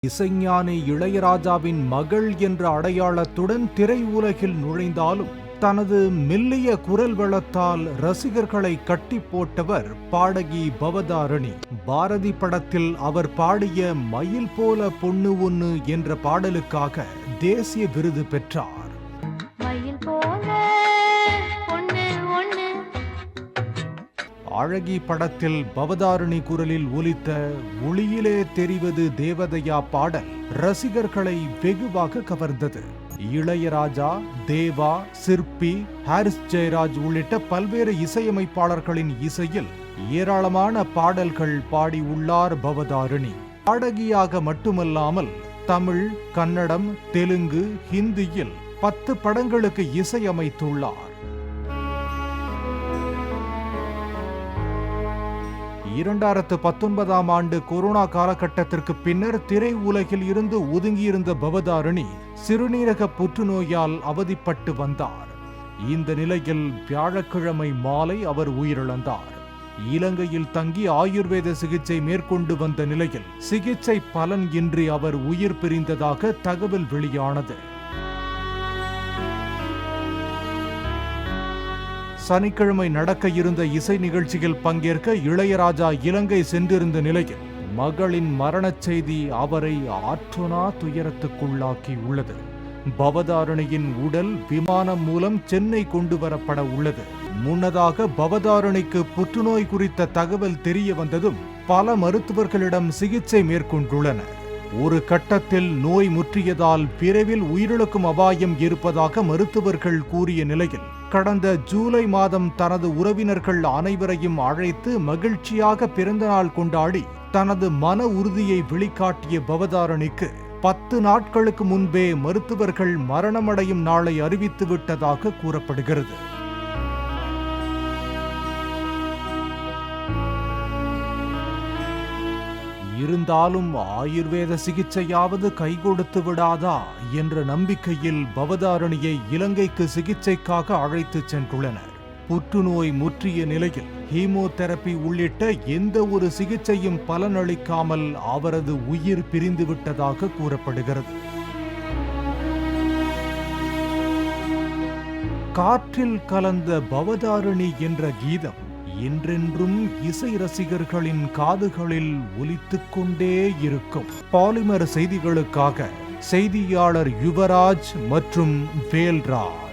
இசைஞானி இளையராஜாவின் மகள் என்ற அடையாளத்துடன் திரையுலகில் நுழைந்தாலும் தனது மெல்லிய குரல் வளத்தால் ரசிகர்களை கட்டி போட்டவர் பாடகி பவதாரணி. பாரதி படத்தில் அவர் பாடிய மயில் போல பொண்ணு ஒண்ணு என்ற பாடலுக்காக தேசிய விருது பெற்றார். அழகி படத்தில் பவதாரணி குரலில் ஒலித்த ஒளியிலே தெரிவது தேவதையா பாடல் ரசிகர்களை வெகுவாக கவர்ந்தது. இளையராஜா, தேவா, சிற்பி, ஹாரிஸ் ஜெயராஜ் உள்ளிட்ட பல்வேறு இசையமைப்பாளர்களின் இசையில் ஏராளமான பாடல்கள் பாடியுள்ளார் பவதாரணி. பாடகியாக மட்டுமல்லாமல் தமிழ், கன்னடம், தெலுங்கு, ஹிந்தியில் 10 படங்களுக்கு இசையமைத்துள்ளார். 2019ஆம் ஆண்டு கொரோனா காலகட்டத்திற்கு பின்னர் திரை உலகில் இருந்து ஒதுங்கியிருந்த பவதாரணி சிறுநீரக புற்றுநோயால் அவதிப்பட்டு வந்தார். இந்த நிலையில் வியாழக்கிழமை மாலை அவர் உயிரிழந்தார். இலங்கையில் தங்கி ஆயுர்வேத சிகிச்சை மேற்கொண்டு வந்த நிலையில் சிகிச்சை பலன் இன்றி அவர் உயிர் பிரிந்ததாக தகவல் வெளியானது. சனிக்கிழமை நடக்க இருந்த இசை நிகழ்ச்சியில் பங்கேற்க இளையராஜா இலங்கை சென்றிருந்த நிலையில் மகளின் மரணச் செய்தி அவரை ஆற்றொணா துயரத்துக்குள்ளாக்கி உள்ளது. பவதாரணியின் உடல் விமானம் மூலம் சென்னை கொண்டு வரப்பட உள்ளது. முன்னதாக பவதாரணிக்கு புற்றுநோய் குறித்த தகவல் தெரிய வந்ததும் பல மருத்துவர்களிடம் சிகிச்சை மேற்கொண்டுள்ளனர். ஒரு கட்டத்தில் நோய் முற்றியதால் விரைவில் உயிரிழக்கும் அபாயம் இருப்பதாக மருத்துவர்கள் கூறிய நிலையில் கடந்த ஜூலை மாதம் தனது உறவினர்கள் அனைவரையும் அழைத்து மகிழ்ச்சியாக பிறந்தநாள் கொண்டாடி தனது மன உறுதியை வெளிக்காட்டிய பவதாரணிக்கு 10 நாட்களுக்கு முன்பே மருத்துவர்கள் மரணமடையும் நாளை அறிவித்து விட்டதாக கூறப்படுகிறது. இருந்தாலும் ஆயுர்வேத சிகிச்சையாவது கை கொடுத்து விடாதா என்ற நம்பிக்கையில் பவதாரணியை இலங்கைக்கு சிகிச்சைக்காக அழைத்து சென்றுள்ளனர். புற்றுநோய் முற்றிய நிலையில் ஹீமோதெரபி உள்ளிட்ட எந்த ஒரு சிகிச்சையும் பலனளிக்காமல் அவரது உயிர் பிரிந்துவிட்டதாக கூறப்படுகிறது. காற்றில் கலந்த பவதாரணி என்ற கீதம் என்றென்றும் இசை ரசிகர்களின் காதுகளில் ஒலித்துக் கொண்டே இருக்கும். பாலிமர் செய்திகளுக்காக செய்தியாளர் யுவராஜ் மற்றும் வேல்ராஜ்.